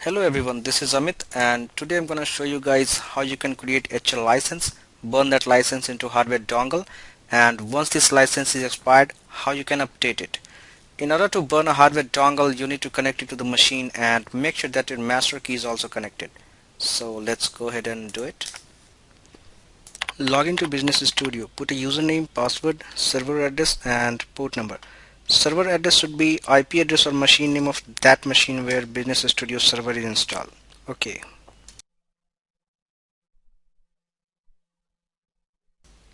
Hello everyone, this is Amit and today I'm going to show you guys how you can create HL license, burn that license into hardware dongle, and once this license is expired, how you can update it. In order to burn a hardware dongle, you need to connect it to the machine and make sure that your master key is also connected. So let's go ahead and do it. Log into Business Studio, put a username, password, server address and port number. Server address should be IP address or machine name of that machine where Business Studio server is installed. Okay.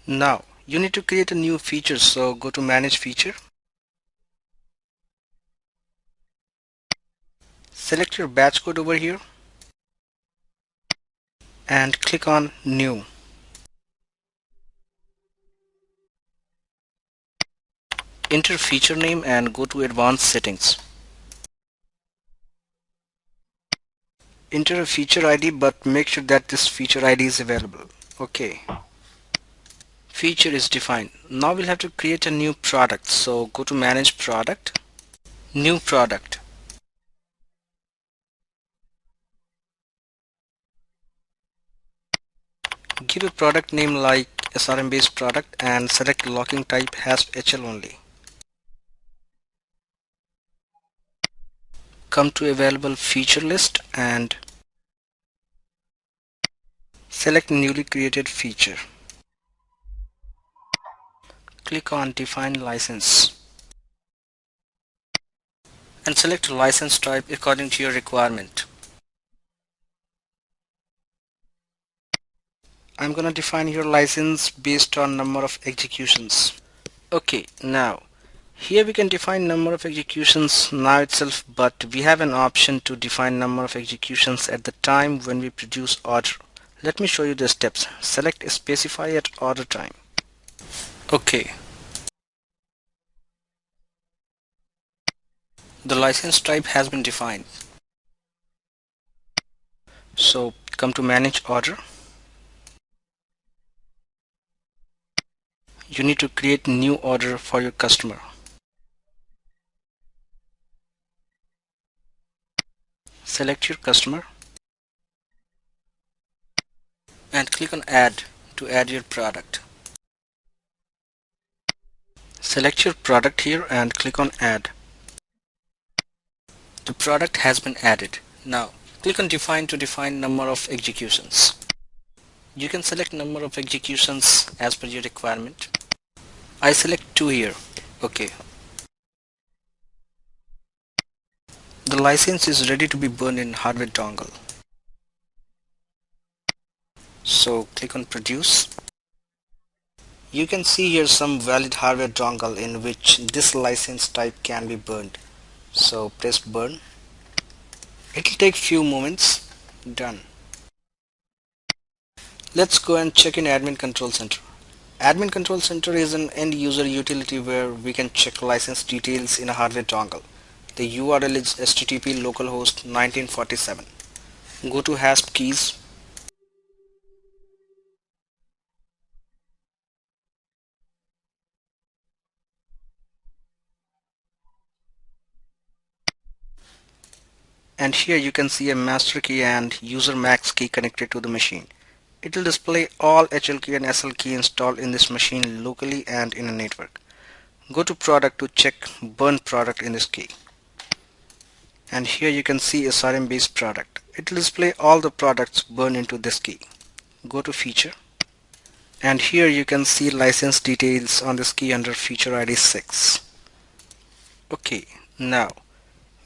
Now you need to create a new feature, so go to manage feature. Select your batch code over here and click on new. Enter feature name and go to advanced settings. Enter a feature ID, but make sure that this feature ID is available. Okay. Feature is defined. Now we'll have to create a new product. So go to manage product, new product. Give a product name like SRM based product and select locking type HASP HL only. Come to available feature list and select newly created feature. Click on define license and select license type according to your requirement. I'm gonna define your license based on number of executions. Okay, now here we can define number of executions now itself, but we have an option to define number of executions at the time when we produce order. Let me show you the steps. Select specify at order time. Okay. The license type has been defined. So come to manage order. You need to create new order for your customer. Select your customer and click on add to add your product. Select your product here and click on add. The product has been added. Now click on define to define number of executions. You can select number of executions as per your requirement. I select 2 here. Okay. The license is ready to be burned in hardware dongle. So click on produce. You can see here some valid hardware dongle in which this license type can be burned. So press burn. It will take few moments. Done. Let's go and check in Admin Control Center. Admin Control Center is an end user utility where we can check license details in a hardware dongle. The URL is http localhost 1947. Go to HASP keys. And here you can see a master key and user max key connected to the machine. It will display all HL key and SL key installed in this machine locally and in a network. Go to product to check burn product in this key. And here you can see SRM based product. It will display all the products burned into this key. Go to feature. And here you can see license details on this key under feature ID 6. Okay, now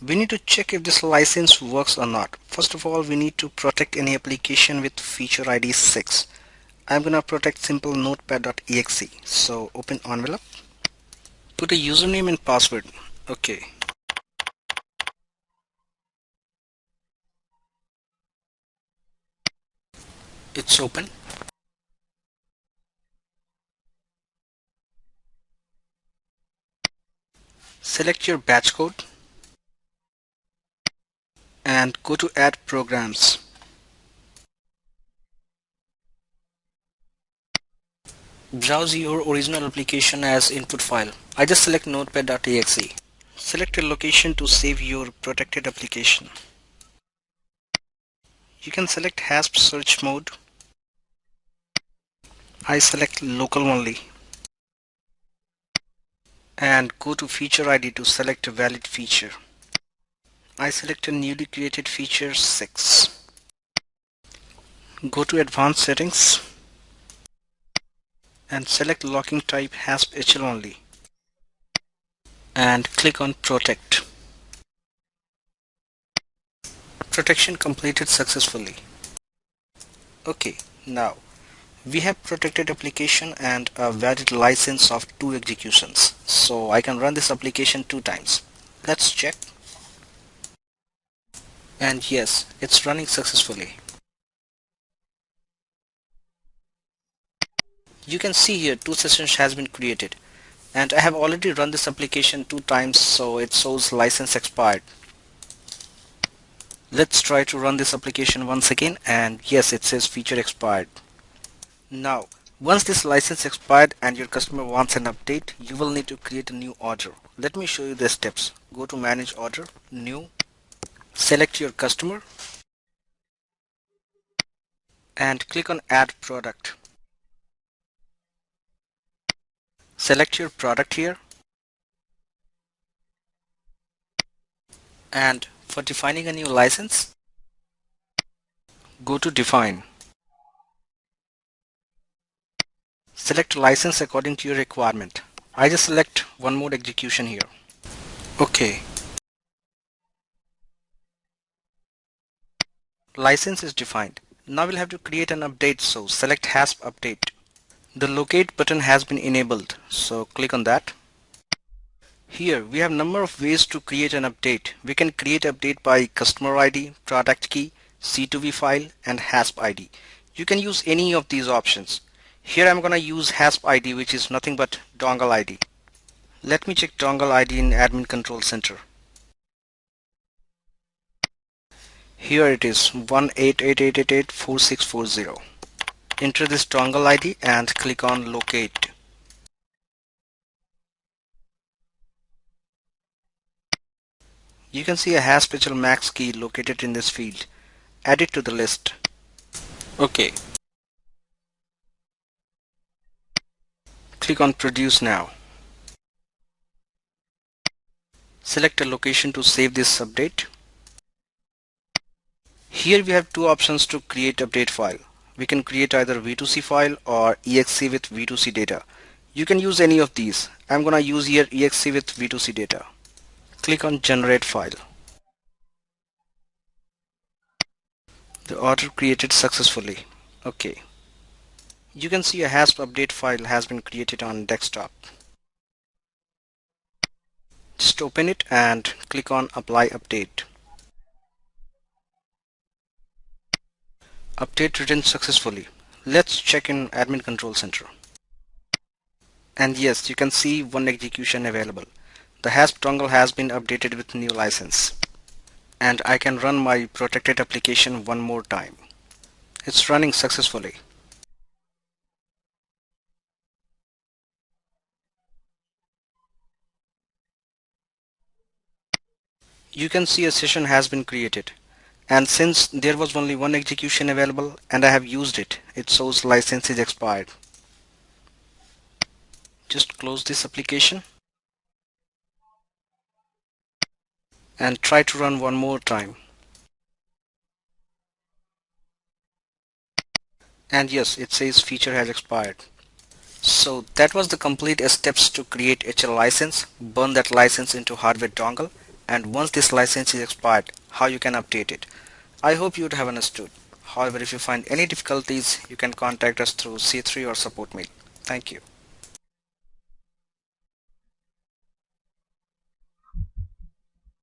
we need to check if this license works or not. First of all, we need to protect any application with feature ID 6. I'm gonna protect simple notepad.exe. So open envelope, put a username and password. Okay. It's open. Select your batch code and go to add programs. Browse your original application as input file. I just select notepad.exe. Select a location to save your protected application. You can select HASP search mode. I select local only and go to feature ID to select a valid feature. I select a newly created feature 6. Go to advanced settings and select locking type HASP HL only and click on protect. Protection completed successfully. Okay, now we have protected application and a valid license of 2 executions. So I can run this application 2 times. Let's check. And yes, it's running successfully. You can see here 2 sessions has been created and I have already run this application 2 times, so it shows license expired. Let's try to run this application once again, and yes, it says feature expired. Now, once this license expired and your customer wants an update, you will need to create a new order. Let me show you the steps. Go to manage order, new, select your customer and click on add product. Select your product here and for defining a new license, go to define. Select license according to your requirement. I just select one mode execution here. Okay. License is defined. Now we'll have to create an update, so select HASP update. The locate button has been enabled, so click on that. Here we have number of ways to create an update. We can create update by customer ID, product key, C2V file and HASP ID. You can use any of these options. Here I'm gonna use HASP ID, which is nothing but dongle ID. Let me check dongle ID in admin control center. Here it is 188884640. Enter this dongle ID and click on locate. You can see a HASP HL max key located in this field. Add it to the list. Okay. Click on produce now. Select a location to save this update. Here we have 2 options to create update file. We can create either V2C file or exe with V2C data. You can use any of these. I'm gonna use here exe with V2C data. Click on generate file. The order created successfully. Okay. You can see a HASP update file has been created on desktop. Just open it and click on apply update. Update written successfully. Let's check in admin control center. And yes, you can see 1 execution available. The HASP dongle has been updated with new license. And I can run my protected application one more time. It's running successfully. You can see a session has been created. And since there was only 1 execution available and I have used it, it shows license is expired. Just close this application and try to run one more time. And yes, it says feature has expired. So that was the complete steps to create HL license, burn that license into hardware dongle, and once this license is expired, how you can update it. I hope you would have understood. However, if you find any difficulties, you can contact us through C3 or support mail. Thank you.